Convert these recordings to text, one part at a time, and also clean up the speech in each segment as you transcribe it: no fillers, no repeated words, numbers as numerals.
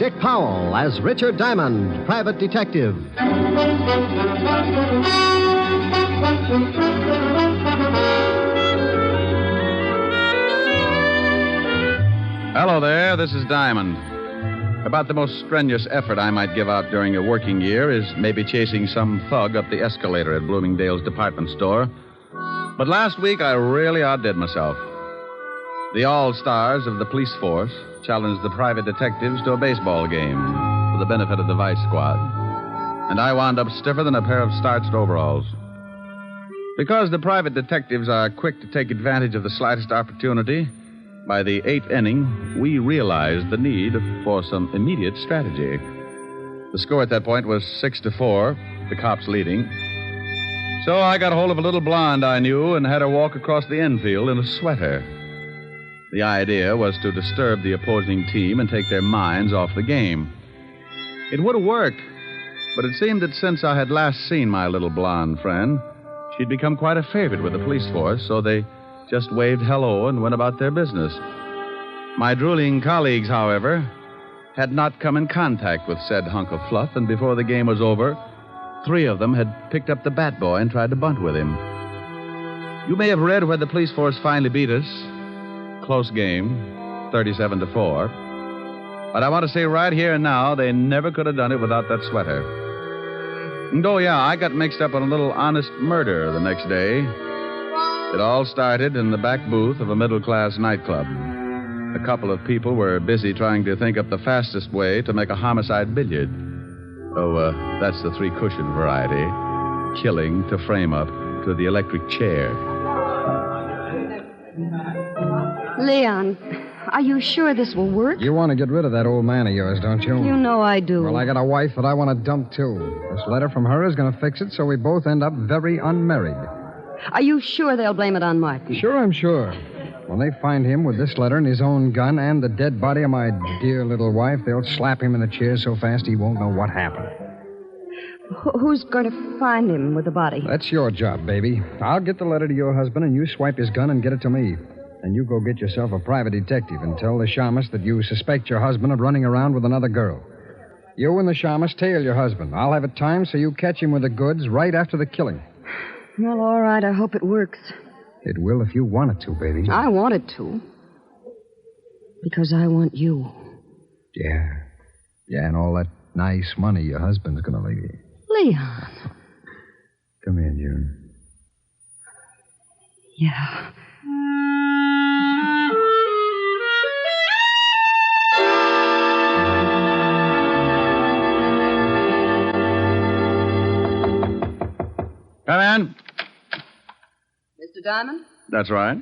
Dick Powell as Richard Diamond, private detective. Hello there, this is Diamond. About the most strenuous effort I might give out during a working year is maybe chasing some thug up the escalator at Bloomingdale's department store. But last week I really outdid myself. The all-stars of the police force challenged the private detectives to a baseball game for the benefit of the vice squad. And I wound up stiffer than a pair of starched overalls. Because the private detectives are quick to take advantage of the slightest opportunity, by the 8th inning, we realized the need for some immediate strategy. The score at that point was 6-4, the cops leading. So I got hold of a little blonde I knew and had her walk across the infield in a sweater. The idea was to disturb the opposing team and take their minds off the game. It would have worked, but it seemed that since I had last seen my little blonde friend, she'd become quite a favorite with the police force, so they just waved hello and went about their business. My drooling colleagues, however, had not come in contact with said hunk of fluff, and before the game was over, 3 of them had picked up the bat boy and tried to bunt with him. You may have read where the police force finally beat us. Close game, 37-4. But I want to say right here and now, they never could have done it without that sweater. And oh, yeah, I got mixed up in a little honest murder the next day. It all started in the back booth of a middle-class nightclub. A couple of people were busy trying to think up the fastest way to make a homicide billiard. Oh, that's the 3-cushion variety. Killing to frame up to the electric chair. Leon, are you sure this will work? You want to get rid of that old man of yours, don't you? You know I do. Well, I got a wife that I want to dump, too. This letter from her is going to fix it so we both end up very unmarried. Are you sure they'll blame it on Martin? Sure, I'm sure. When they find him with this letter and his own gun and the dead body of my dear little wife, they'll slap him in the chair so fast he won't know what happened. Who's going to find him with the body? That's your job, baby. I'll get the letter to your husband, and you swipe his gun and get it to me. And you go get yourself a private detective and tell the shamus that you suspect your husband of running around with another girl. You and the shamus tail your husband. I'll have it timed so you catch him with the goods right after the killing. Well, all right. I hope it works. It will if you want it to, baby. I want it to. Because I want you. Yeah. Yeah, and all that nice money your husband's going to leave you. Leon. Come here, June. Yeah. Come in. Mr. Diamond? That's right.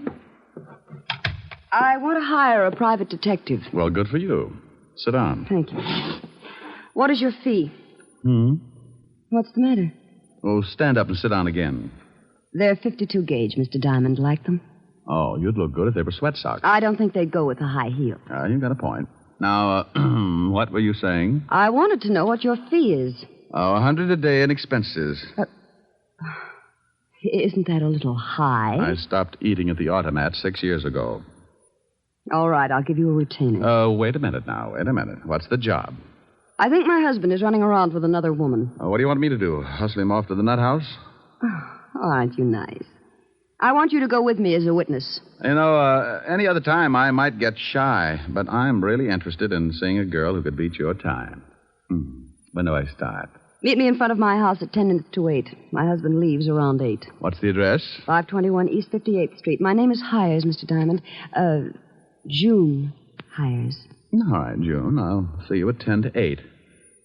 I want to hire a private detective. Well, good for you. Sit down. Thank you. What is your fee? What's the matter? Oh, stand up and sit down again. They're 52 gauge, Mr. Diamond. Like them? Oh, you'd look good if they were sweat socks. I don't think they'd go with the high heel. You've got a point. Now, what were you saying? I wanted to know what your fee is. Oh, $100 a day in expenses. Isn't that a little high? I stopped eating at the automat 6 years ago. All right, I'll give you a retainer. Wait a minute now. Wait a minute. What's the job? I think my husband is running around with another woman. What do you want me to do? Hustle him off to the nut house? Oh, aren't you nice? I want you to go with me as a witness. You know, any other time I might get shy, but I'm really interested in seeing a girl who could beat your time. When do I start? Meet me in front of my house at 10 minutes to 8. My husband leaves around 8. What's the address? 521 East 58th Street. My name is Hyers, Mr. Diamond. June Hyers. All right, June. I'll see you at 10 to 8.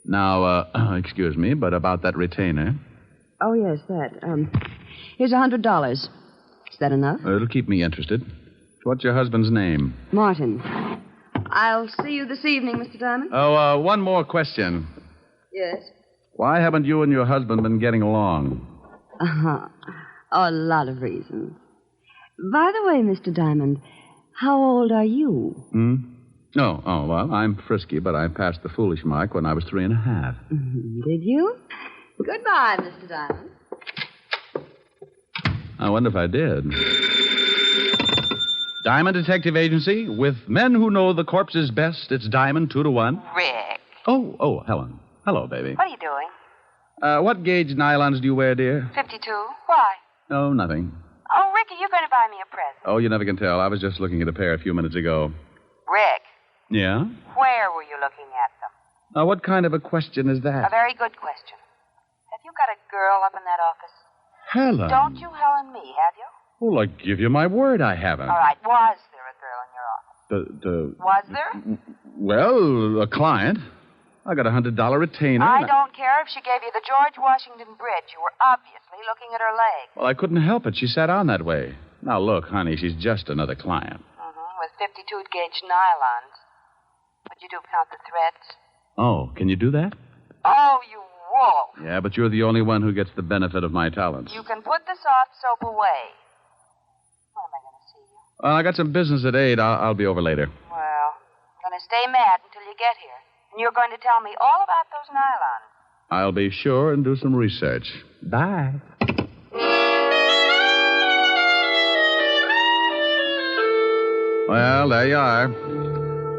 Now, excuse me, but about that retainer. Oh, yes, that. Here's $100. Is that enough? It'll keep me interested. What's your husband's name? Martin. I'll see you this evening, Mr. Diamond. Oh, one more question. Yes? Why haven't you and your husband been getting along? A lot of reasons. By the way, Mr. Diamond, how old are you? Oh, well, I'm frisky, but I passed the foolish mark when I was 3.5. Did you? Goodbye, Mr. Diamond. I wonder if I did. Diamond Detective Agency, with men who know the corpses best, it's Diamond 2 to 1. Rick, Oh, Helen. Hello, baby. What are you doing? What gauge nylons do you wear, dear? 52. Why? Oh, nothing. Oh, Ricky, you're going to buy me a present. Oh, you never can tell. I was just looking at a pair a few minutes ago. Rick, Yeah? where were you looking at them? Now, what kind of a question is A that? very good question. Have you got a girl up in that office? Helen. Don't you Helen me, have you? Well, I give you my word I haven't. All right, was there a girl in your office? Was there? Well, a client. I got $100 retainer. I don't care if she gave you the George Washington Bridge. You were obviously looking at her leg. Well, I couldn't help it. She sat on that way. Now, look, honey, she's just another client. With 52-gauge nylons. Would you count the threads? Oh, can you do that? Oh, you wolf. Yeah, but you're the only one who gets the benefit of my talents. You can put the soft soap away. When am I going to see you? I got some business at 8. I'll be over later. Well, I'm going to stay mad until you get here. And you're going to tell me all about those nylons. I'll be sure and do some research. Bye. Well, there you are.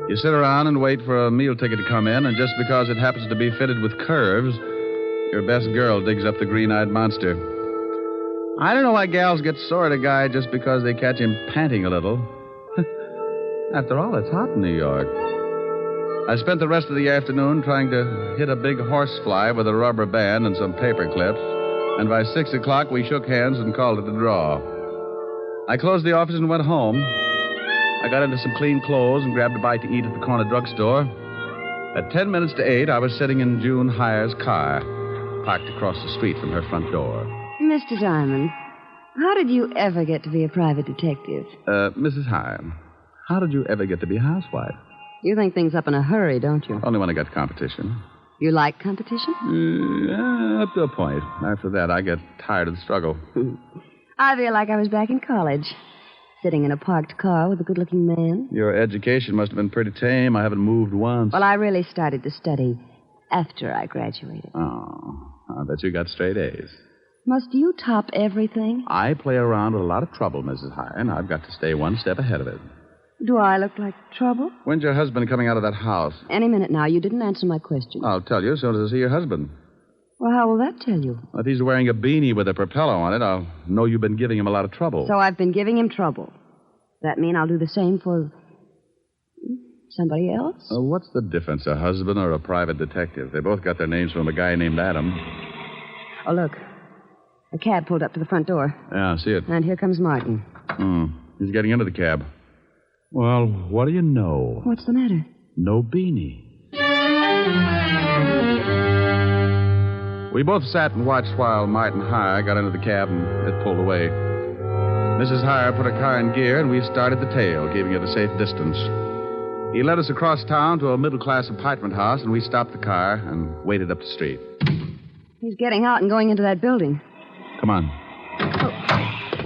You sit around and wait for a meal ticket to come in, and just because it happens to be fitted with curves, your best girl digs up the green-eyed monster. I don't know why gals get sore at a guy just because they catch him panting a little. After all, it's hot in New York. I spent the rest of the afternoon trying to hit a big horsefly with a rubber band and some paper clips, and by 6 o'clock we shook hands and called it a draw. I closed the office and went home. I got into some clean clothes and grabbed a bite to eat at the corner drugstore. At 10 minutes to 8, I was sitting in June Hyer's car, parked across the street from her front door. Mr. Diamond, how did you ever get to be a private detective? Mrs. Hyer, how did you ever get to be a housewife? You think things up in a hurry, don't you? Only when I got competition. You like competition? Up to a point. After that, I get tired of the struggle. I feel like I was back in college, sitting in a parked car with a good-looking man. Your education must have been pretty tame. I haven't moved once. Well, I really started to study after I graduated. Oh, I bet you got straight A's. Must you top everything? I play around with a lot of trouble, Mrs. Hyer, and I've got to stay one step ahead of it. Do I look like trouble? When's your husband coming out of that house? Any minute now. You didn't answer my question. I'll tell you as soon as I see your husband. Well, how will that tell you? If he's wearing a beanie with a propeller on it, I'll know you've been giving him a lot of trouble. So I've been giving him trouble. That mean I'll do the same for somebody else? What's the difference, a husband or a private detective? They both got their names from a guy named Adam. Oh, look. A cab pulled up to the front door. Yeah, I see it. And here comes Martin. He's getting into the cab. Well, what do you know? What's the matter? No beanie. We both sat and watched while Martin Hyer got into the cab and it pulled away. Mrs. Hyer put her car in gear, and we started the tail, keeping it a safe distance. He led us across town to a middle-class apartment house, and we stopped the car and waited up the street. He's getting out and going into that building. Come on.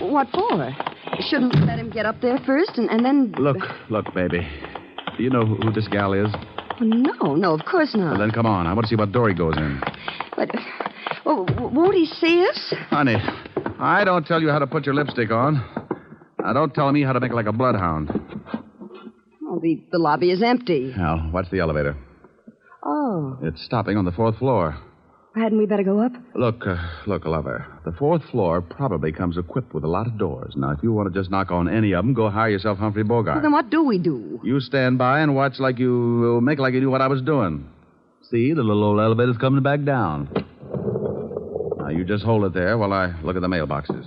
Oh, what for? Shouldn't we let him get up there first and then... Look, baby. Do you know who this gal is? No, of course not. Well, then come on. I want to see what door he goes in. But, won't he see us? Honey, I don't tell you how to put your lipstick on. Now, don't tell me how to make like a bloodhound. Oh, the lobby is empty. Now, watch the elevator. Oh. It's stopping on the 4th floor. Hadn't we better go up? Look, lover. The 4th floor probably comes equipped with a lot of doors. Now, if you want to just knock on any of them, go hire yourself Humphrey Bogart. Well, then what do we do? You stand by and watch like you make like you knew what I was doing. See, the little old elevator's coming back down. Now, you just hold it there while I look at the mailboxes.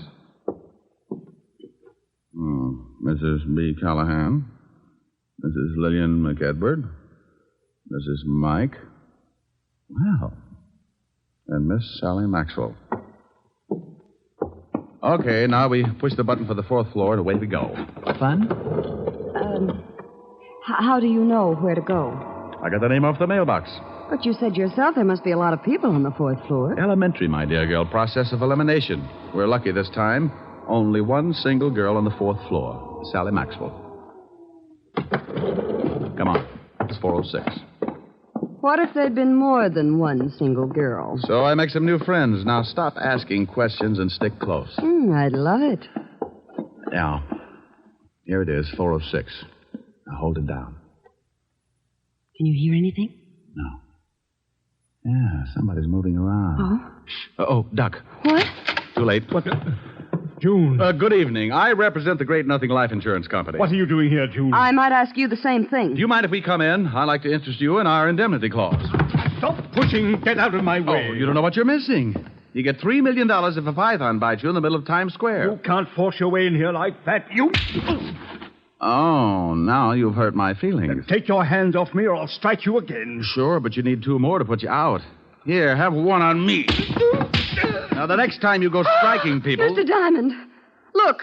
Mrs. B. Callahan. Mrs. Lillian McEdward. Mrs. Mike. Well. And Miss Sally Maxwell. Okay, now we push the button for the 4th floor and away we go. Fun? How do you know where to go? I got the name off the mailbox. But you said yourself there must be a lot of people on the 4th floor. Elementary, my dear girl. Process of elimination. We're lucky this time. Only one single girl on the 4th floor. Sally Maxwell. Come on. It's 406. What if there'd been more than one single girl? So I make some new friends. Now stop asking questions and stick close. I'd love it. Now, here it is, 406. Now hold it down. Can you hear anything? No. Yeah, somebody's moving around. Oh, duck. What? Too late. What? June. Good evening. I represent the Great Nothing Life Insurance Company. What are you doing here, June? I might ask you the same thing. Do you mind if we come in? I'd like to interest you in our indemnity clause. Stop pushing. Get out of my way. Oh, you don't know what you're missing. You get $3 million if a python bites you in the middle of Times Square. You can't force your way in here like that. You... Oh, now you've hurt my feelings. Take your hands off me or I'll strike you again. Sure, but you need 2 more to put you out. Here, have one on me. Now, the next time you go striking people... Mr. Diamond, look.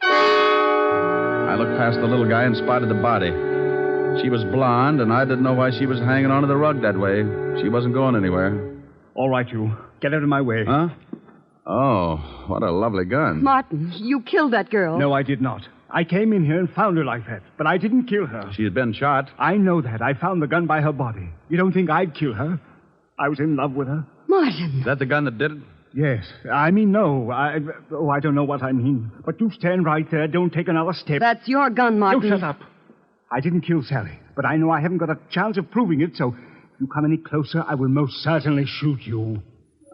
I looked past the little guy and spotted the body. She was blonde, and I didn't know why she was hanging onto the rug that way. She wasn't going anywhere. All right, you. Get out of my way. Huh? Oh, what a lovely gun. Martin, you killed that girl. No, I did not. I came in here and found her like that, but I didn't kill her. She had been shot. I know that. I found the gun by her body. You don't think I'd kill her? I was in love with her. Martin. Is that the gun that did it? Yes. I mean, no. I don't know what I mean. But you stand right there. Don't take another step. That's your gun, Martin. You shut up. I didn't kill Sally, but I know I haven't got a chance of proving it, so if you come any closer, I will most certainly shoot you.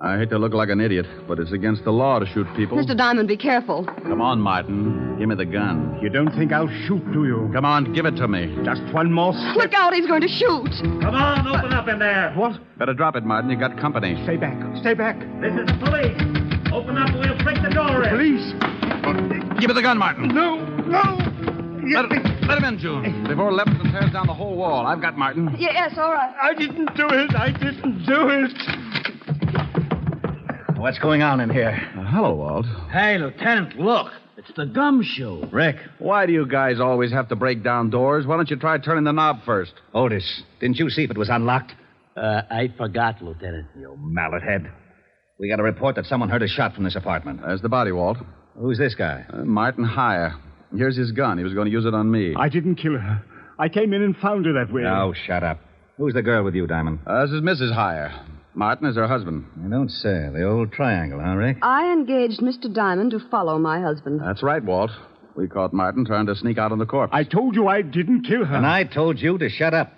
I hate to look like an idiot, but it's against the law to shoot people. Mr. Diamond, be careful. Come on, Martin. Give me the gun. You don't think I'll shoot, do you? Come on, give it to me. Just one more step. Look out, he's going to shoot. Come on, open up in there. What? Better drop it, Martin. You got company. Stay back. Stay back. This is the police. Open up or we'll break the door in. Police. Give me the gun, Martin. No. Let him in, June. Before Levinson tears down the whole wall. I've got Martin. Yes, all right. I didn't do it. I didn't do it. What's going on in here? Hello, Walt. Hey, Lieutenant, look. It's the gumshoe. Rick. Why do you guys always have to break down doors? Why don't you try turning the knob first? Otis, didn't you see if it was unlocked? I forgot, Lieutenant. You mallet head. We got a report that someone heard a shot from this apartment. There's the body, Walt. Who's this guy? Martin Hyer. Here's his gun. He was going to use it on me. I didn't kill her. I came in and found her that way. Oh, shut up. Who's the girl with you, Diamond? This is Mrs. Hyer. Martin is her husband. I don't say. The old triangle, huh, Rick? I engaged Mr. Diamond to follow my husband. That's right, Walt. We caught Martin trying to sneak out on the corpse. I told you I didn't kill her. And I told you to shut up.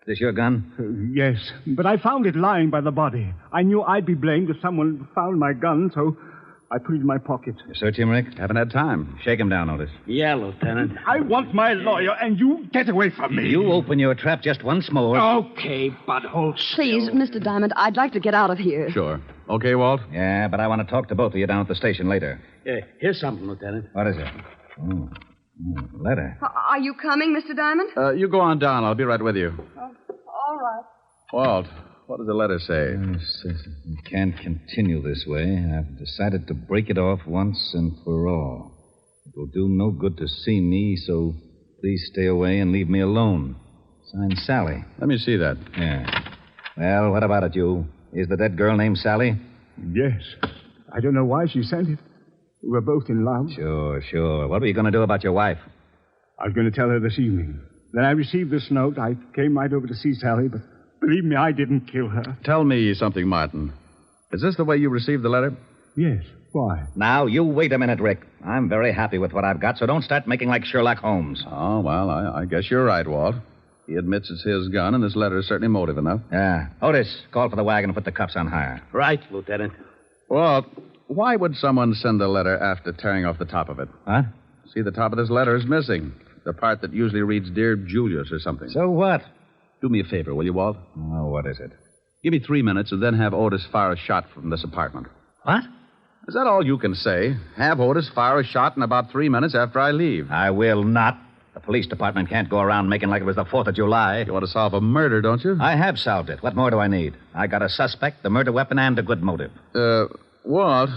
Is this your gun? Yes, but I found it lying by the body. I knew I'd be blamed if someone found my gun, so I put it in my pocket. You search him, Rick? Haven't had time. Shake him down, Otis. Yeah, Lieutenant. I want my lawyer, and you get away from me. You open your trap just once more. Okay, but hold still. Please, Mr. Diamond, I'd like to get out of here. Sure. Okay, Walt? Yeah, but I want to talk to both of you down at the station later. Here's something, Lieutenant. What is it? Oh, letter. Are you coming, Mr. Diamond? You go on down. I'll be right with you. All right. Walt, what does the letter say? It says we can't continue this way. I've decided to break it off once and for all. It will do no good to see me, so please stay away and leave me alone. Signed, Sally. Let me see that. Yeah. Well, what about it, you? Is the dead girl named Sally? Yes. I don't know why she sent it. We were both in love. Sure. What were you going to do about your wife? I was going to tell her this evening. Then I received this note. I came right over to see Sally, but believe me, I didn't kill her. Tell me something, Martin. Is this the way you received the letter? Yes. Why? Now, you wait a minute, Rick. I'm very happy with what I've got, so don't start making like Sherlock Holmes. Oh, well, I guess you're right, Walt. He admits it's his gun, and this letter is certainly motive enough. Yeah. Otis, call for the wagon and put the cuffs on Hyer. Right, Lieutenant. Walt, why would someone send a letter after tearing off the top of it? Huh? See, the top of this letter is missing. The part that usually reads, Dear Julius or something. So what? Do me a favor, will you, Walt? Oh, what is it? Give me 3 minutes and then have Otis fire a shot from this apartment. What? Is that all you can say? Have Otis fire a shot in about 3 minutes after I leave. I will not. The police department can't go around making like it was the 4th of July. You want to solve a murder, don't you? I have solved it. What more do I need? I got a suspect, the murder weapon, and a good motive. Walt,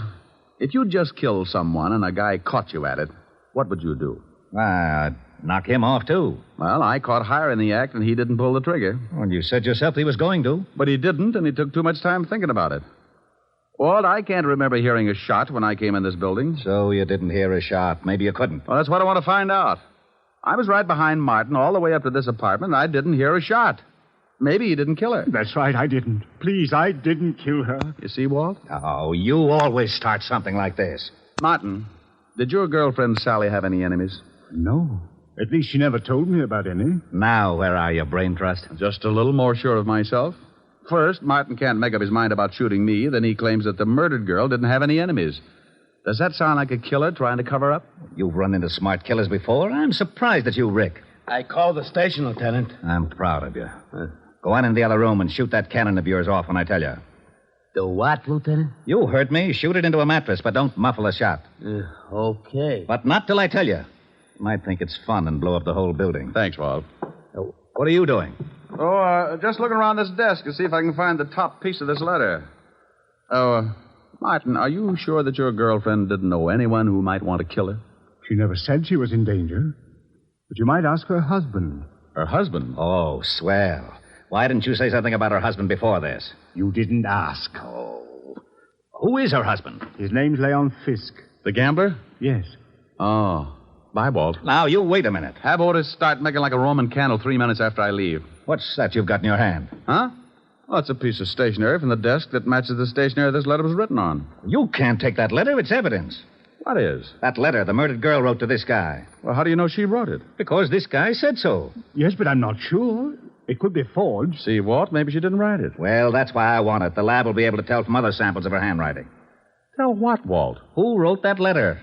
if you just killed someone and a guy caught you at it, what would you do? I'd knock him off, too. Well, I caught Hyer in the act, and he didn't pull the trigger. Well, you said yourself he was going to. But he didn't, and he took too much time thinking about it. Walt, I can't remember hearing a shot when I came in this building. So you didn't hear a shot. Maybe you couldn't. Well, that's what I want to find out. I was right behind Martin all the way up to this apartment, and I didn't hear a shot. Maybe he didn't kill her. That's right, I didn't. Please, I didn't kill her. You see, Walt? Oh, you always start something like this. Martin, did your girlfriend Sally have any enemies? No. At least she never told me about any. Now, where are you, brain trust? Just a little more sure of myself. First, Martin can't make up his mind about shooting me. Then he claims that the murdered girl didn't have any enemies. Does that sound like a killer trying to cover up? You've run into smart killers before. I'm surprised at you, Rick. I called the station, Lieutenant. I'm proud of you. Go on in the other room and shoot that cannon of yours off when I tell you. The what, Lieutenant? You heard me. Shoot it into a mattress, but don't muffle a shot. Okay. But not till I tell you. You might think it's fun and blow up the whole building. Thanks, Walt. What are you doing? Oh, just looking around this desk to see if I can find the top piece of this letter. Oh, Martin, are you sure that your girlfriend didn't know anyone who might want to kill her? She never said she was in danger. But you might ask her husband. Her husband? Oh, swell. Why didn't you say something about her husband before this? You didn't ask. Oh. Who is her husband? His name's Leon Fisk. The gambler? Yes. Oh. Bye, Walt. Now, you wait a minute. Have Otis start making like a Roman candle 3 minutes after I leave. What's that you've got in your hand? Huh? Well, it's a piece of stationery from the desk that matches the stationery this letter was written on. You can't take that letter. It's evidence. What is? That letter the murdered girl wrote to this guy. Well, how do you know she wrote it? Because this guy said so. Yes, but I'm not sure. It could be forged. See, Walt, maybe she didn't write it. Well, that's why I want it. The lab will be able to tell from other samples of her handwriting. Tell what, Walt? Who wrote that letter?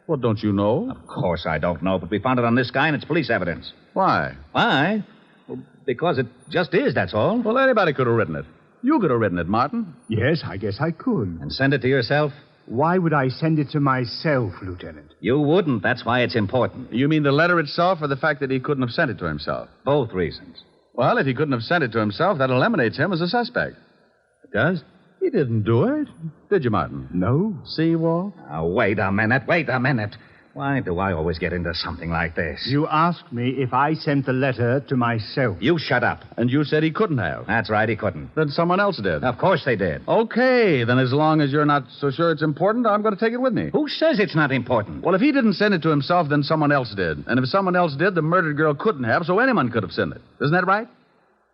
Well, don't you know? Of course I don't know, but we found it on this guy and it's police evidence. Why? Why? Well, because it just is, that's all. Well, anybody could have written it. You could have written it, Martin. Yes, I guess I could. And send it to yourself? Why would I send it to myself, Lieutenant? You wouldn't. That's why it's important. You mean the letter itself or the fact that he couldn't have sent it to himself? Both reasons. Well, if he couldn't have sent it to himself, that eliminates him as a suspect. It does? He didn't do it. Did you, Martin? No. See, Walt? Now, wait a minute. Why do I always get into something like this? You asked me if I sent the letter to myself. You shut up. And you said he couldn't have. That's right, he couldn't. Then someone else did. Of course they did. Okay, then as long as you're not so sure it's important, I'm going to take it with me. Who says it's not important? Well, if he didn't send it to himself, then someone else did. And if someone else did, the murdered girl couldn't have, so anyone could have sent it. Isn't that right?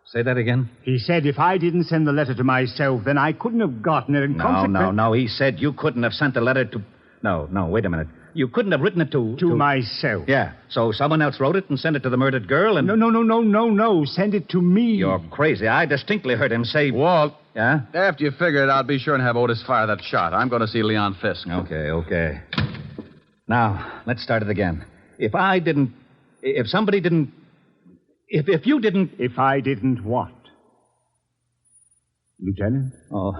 Say that again? He said if I didn't send the letter to myself, then I couldn't have gotten it. No. He said you couldn't have sent the letter to... No, wait a minute. You couldn't have written it to... To myself. Yeah, so someone else wrote it and sent it to the murdered girl and... No. Send it to me. You're crazy. I distinctly heard him say... Walt. Yeah? After you figure it out, be sure and have Otis fire that shot. I'm going to see Leon Fisk. Okay. Now, let's start it again. If I didn't... If somebody didn't... If you didn't... If I didn't what? Lieutenant? Oh.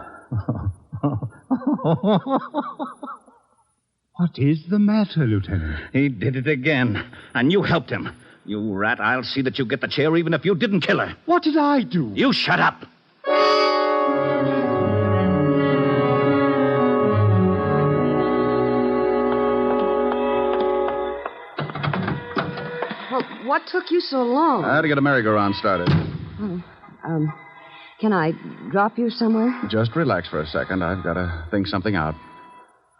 What is the matter, Lieutenant? He did it again. And you helped him. You rat, I'll see that you get the chair even if you didn't kill her. What did I do? You shut up. Well, what took you so long? I had to get a merry-go-round started. Can I drop you somewhere? Just relax for a second. I've got to think something out.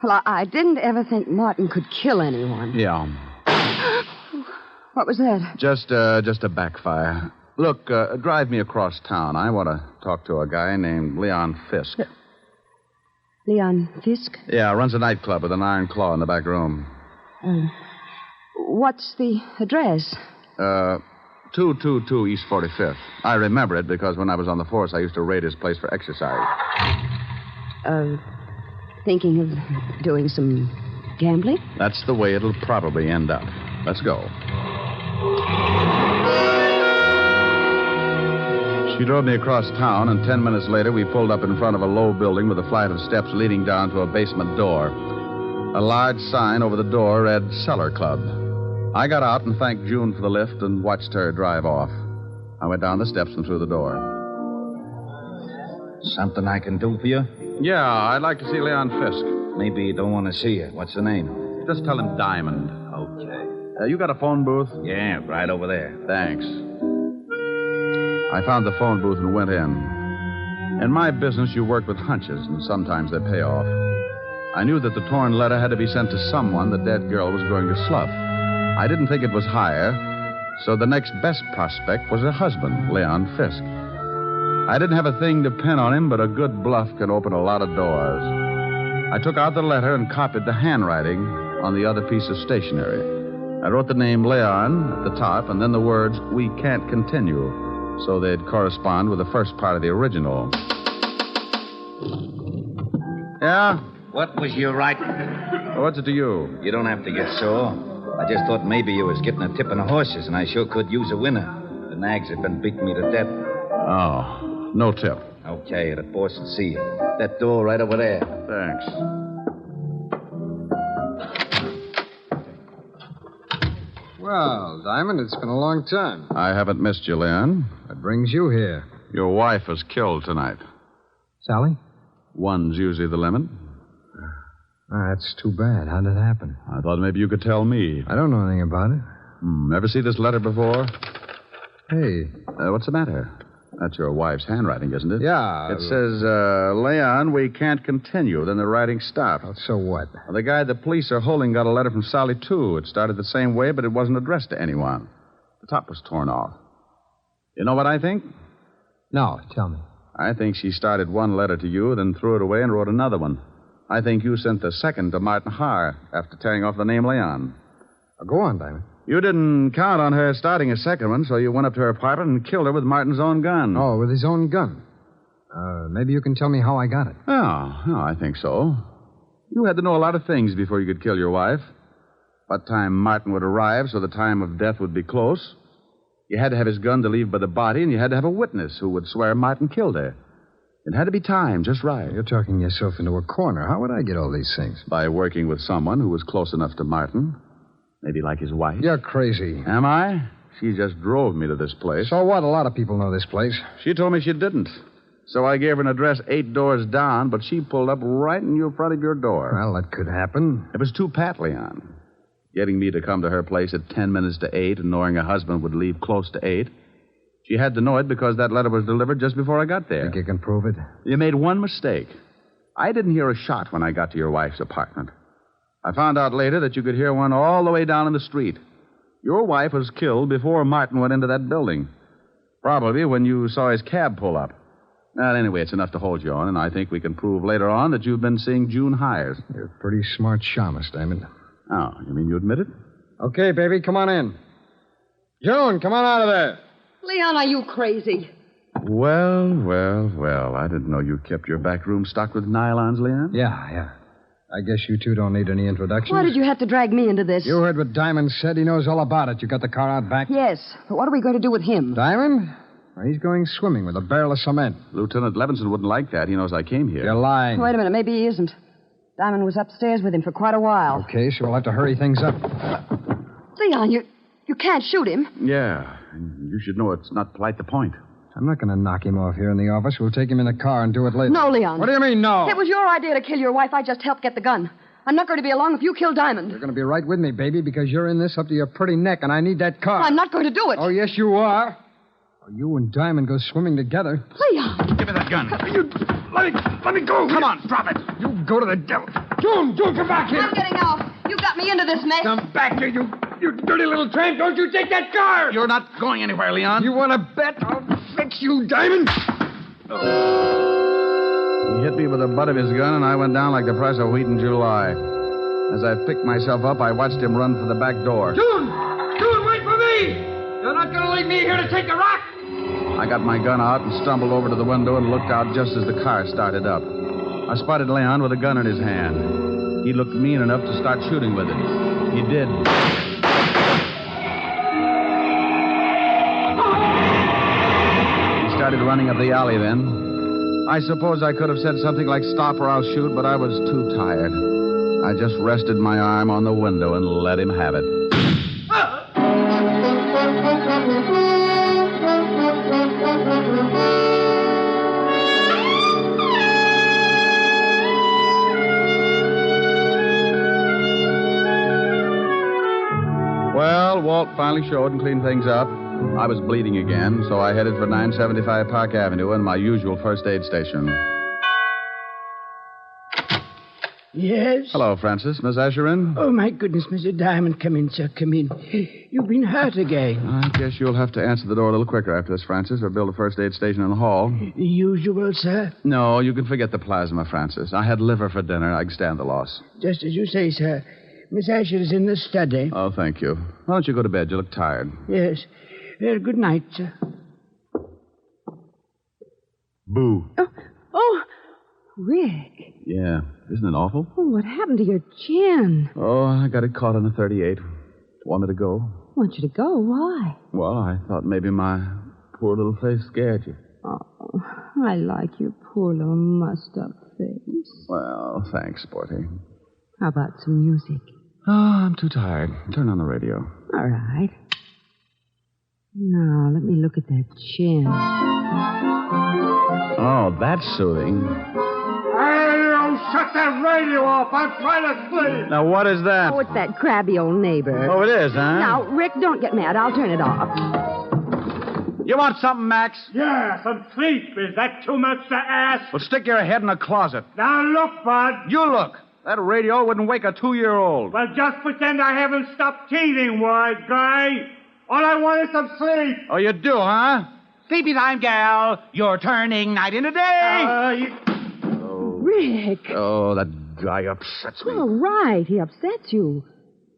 Well, I didn't ever think Martin could kill anyone. Yeah. What was that? Just a backfire. Look, drive me across town. I want to talk to a guy named Leon Fisk. Leon Fisk? Yeah, runs a nightclub with an iron claw in the back room. What's the address? 222 East 45th. I remember it because when I was on the force, I used to raid his place for exercise. Thinking of doing some gambling? That's the way it'll probably end up. Let's go. She drove me across town, and 10 minutes later, we pulled up in front of a low building with a flight of steps leading down to a basement door. A large sign over the door read Cellar Club. I got out and thanked June for the lift and watched her drive off. I went down the steps and through the door. Something I can do for you? Yeah, I'd like to see Leon Fisk. Maybe you don't want to see her. What's the name? Just tell him Diamond. Okay. You got a phone booth? Yeah, right over there. Thanks. I found the phone booth and went in. In my business, you work with hunches, and sometimes they pay off. I knew that the torn letter had to be sent to someone the dead girl was going to slough. I didn't think it was Hyer, so the next best prospect was her husband, Leon Fisk. I didn't have a thing to pin on him, but a good bluff can open a lot of doors. I took out the letter and copied the handwriting on the other piece of stationery. I wrote the name Leon at the top and then the words, "We can't continue," so they'd correspond with the first part of the original. Yeah? What was you writing? What's it to you? You don't have to get sore. I just thought maybe you was getting a tip on the horses, and I sure could use a winner. The nags have been beating me to death. Oh, no tip. Okay, the boss will see you. That door right over there. Thanks. Well, Diamond, it's been a long time. I haven't missed you, Leon. What brings you here? Your wife was killed tonight. Sally? One's usually the limit. That's too bad. How did it happen? I thought maybe you could tell me. I don't know anything about it. Ever see this letter before? Hey. What's the matter? That's your wife's handwriting, isn't it? Yeah. It says, Leon, we can't continue. Then the writing stopped. Oh, so what? Well, the guy the police are holding got a letter from Sally, too. It started the same way, but it wasn't addressed to anyone. The top was torn off. You know what I think? No, tell me. I think she started one letter to you, then threw it away and wrote another one. I think you sent the second to Martin Hyer after tearing off the name Leon. Go on, Diamond. You didn't count on her starting a second one, so you went up to her apartment and killed her with Martin's own gun. Oh, with his own gun. Maybe you can tell me how I got it. Oh, I think so. You had to know a lot of things before you could kill your wife. What time Martin would arrive so the time of death would be close. You had to have his gun to leave by the body, and you had to have a witness who would swear Martin killed her. It had to be timed just right. You're talking yourself into a corner. How would I get all these things? By working with someone who was close enough to Martin. Maybe like his wife. You're crazy. Am I? She just drove me to this place. So what? A lot of people know this place. She told me she didn't. So I gave her an address 8 doors down, but she pulled up right in front of your door. Well, that could happen. It was too pat, Leon. Getting me to come to her place at 10 minutes to 8 and knowing her husband would leave close to 8. She had to know it because that letter was delivered just before I got there. Think you can prove it? You made one mistake. I didn't hear a shot when I got to your wife's apartment. I found out later that you could hear one all the way down in the street. Your wife was killed before Martin went into that building. Probably when you saw his cab pull up. Well, anyway, it's enough to hold you on, and I think we can prove later on that you've been seeing June Hyers. You're a pretty smart shamus, Diamond. Oh, you mean you admit it? Okay, baby, come on in. June, come on out of there. Leon, are you crazy? Well, I didn't know you kept your back room stocked with nylons, Leon. Yeah. I guess you two don't need any introductions. Why did you have to drag me into this? You heard what Diamond said. He knows all about it. You got the car out back? Yes, but what are we going to do with him? Diamond? Well, he's going swimming with a barrel of cement. Lieutenant Levinson wouldn't like that. He knows I came here. You're lying. Wait a minute, maybe he isn't. Diamond was upstairs with him for quite a while. Okay, so we'll have to hurry things up. Leon, you can't shoot him. Yeah, and you should know it's not polite to point. I'm not going to knock him off here in the office. We'll take him in the car and do it later. No, Leon. What do you mean, no? It was your idea to kill your wife. I just helped get the gun. I'm not going to be along if you kill Diamond. You're going to be right with me, baby, because you're in this up to your pretty neck, and I need that car. I'm not going to do it. Oh, yes, you are. Oh, you and Diamond go swimming together. Leon. Give me that gun. Let me go. Come on, drop it. You go to the devil. June, come back here. I'm getting out. You got me into this mess. Come back here, you dirty little tramp. Don't you take that car. You're not going anywhere, Leon. You want to bet? I'll fix you, Diamond. He hit me with the butt of his gun, and I went down like the price of wheat in July. As I picked myself up, I watched him run for the back door. June, wait for me. You're not going to leave me here to take the rock. I got my gun out and stumbled over to the window and looked out just as the car started up. I spotted Leon with a gun in his hand. He looked mean enough to start shooting with it. He did. He started running up the alley then. I suppose I could have said something like, "Stop or I'll shoot," but I was too tired. I just rested my arm on the window and let him have it. Well, Walt finally showed and cleaned things up. I was bleeding again, so I headed for 975 Park Avenue and my usual first aid station. Yes? Hello, Francis. Miss Asherin? Oh, my goodness, Mr. Diamond. Come in, sir. Come in. You've been hurt again. I guess you'll have to answer the door a little quicker after this, Francis, or build a first aid station in the hall. The usual, sir? No, you can forget the plasma, Francis. I had liver for dinner. I can stand the loss. Just as you say, sir. Miss Asher is in the study. Oh, thank you. Why don't you go to bed? You look tired. Yes. Well, good night, sir. Boo. Oh, Rick. Yeah. Isn't it awful? Oh, what happened to your chin? Oh, I got it caught on a 38. Want me to go? I want you to go. Why? Well, I thought maybe my poor little face scared you. Oh, I like your poor little mussed-up face. Well, thanks, Sporty. How about some music? Oh, I'm too tired. Turn on the radio. All right. Now, let me look at that chin. Oh, that's soothing. Hey, you shut that radio off. I'm trying to sleep. Now, what is that? Oh, it's that crabby old neighbor. Oh, it is, huh? Now, Rick, don't get mad. I'll turn it off. You want something, Max? Yeah, some sleep. Is that too much to ask? Well, stick your head in a closet. Now, look, Bud. You look. That radio wouldn't wake a 2-year-old. Well, just pretend I haven't stopped teething, wise guy. All I want is some sleep. Oh, you do, huh? Sleepy time, gal. You're turning night into day. Rick. Oh, that guy upsets me. All right, he upsets you.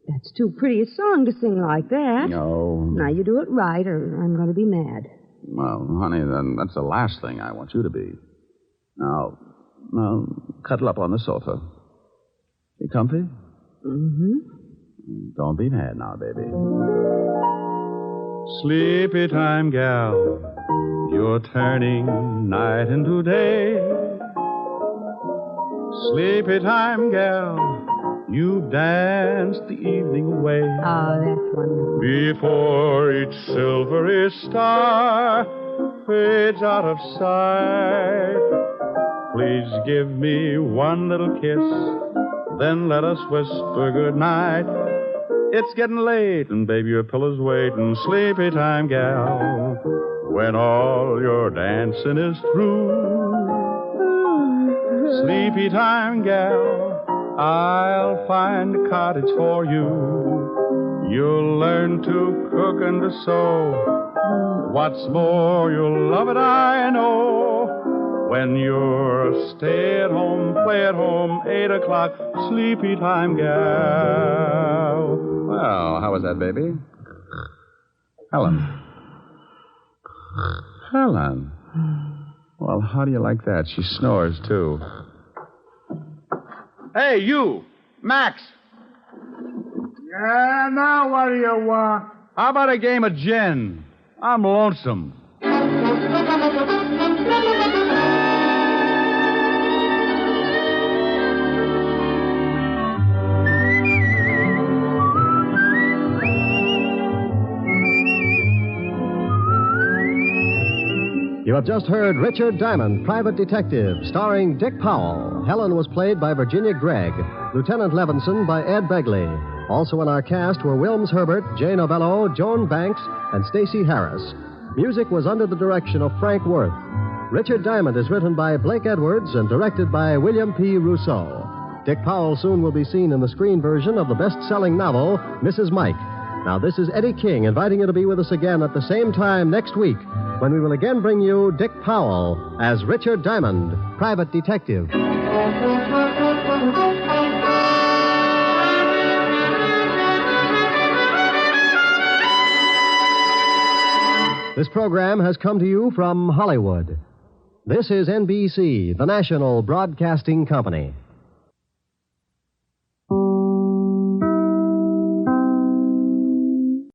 That's too pretty a song to sing like that. No. Now, you do it right, or I'm going to be mad. Well, honey, then that's the last thing I want you to be. Now, cuddle up on the sofa. You comfy? Mm-hmm. Don't be mad now, baby. Sleepy time, gal. You're turning night into day. Sleepy time, gal. You've danced the evening away. Oh, that's wonderful. Before each silvery star fades out of sight, please give me one little kiss, then let us whisper goodnight. It's getting late, and baby, your pillow's waiting. Sleepy time, gal, when all your dancing is through. Sleepy time, gal, I'll find a cottage for you. You'll learn to cook and to sew. What's more, you'll love it, I know. When you're stay-at-home, play-at-home, 8 o'clock, sleepy time, gal. Well, how was that, baby? Helen. Helen. Well, how do you like that? She snores, too. Hey, you! Max! Yeah, now what do you want? How about a game of gin? I'm lonesome. You have just heard Richard Diamond, Private Detective, starring Dick Powell. Helen was played by Virginia Gregg. Lieutenant Levinson by Ed Begley. Also in our cast were Wilms Herbert, Jay Novello, Joan Banks, and Stacey Harris. Music was under the direction of Frank Worth. Richard Diamond is written by Blake Edwards and directed by William P. Rousseau. Dick Powell soon will be seen in the screen version of the best-selling novel, Mrs. Mike. Now, this is Eddie King inviting you to be with us again at the same time next week when we will again bring you Dick Powell as Richard Diamond, Private Detective. This program has come to you from Hollywood. This is NBC, the national broadcasting company.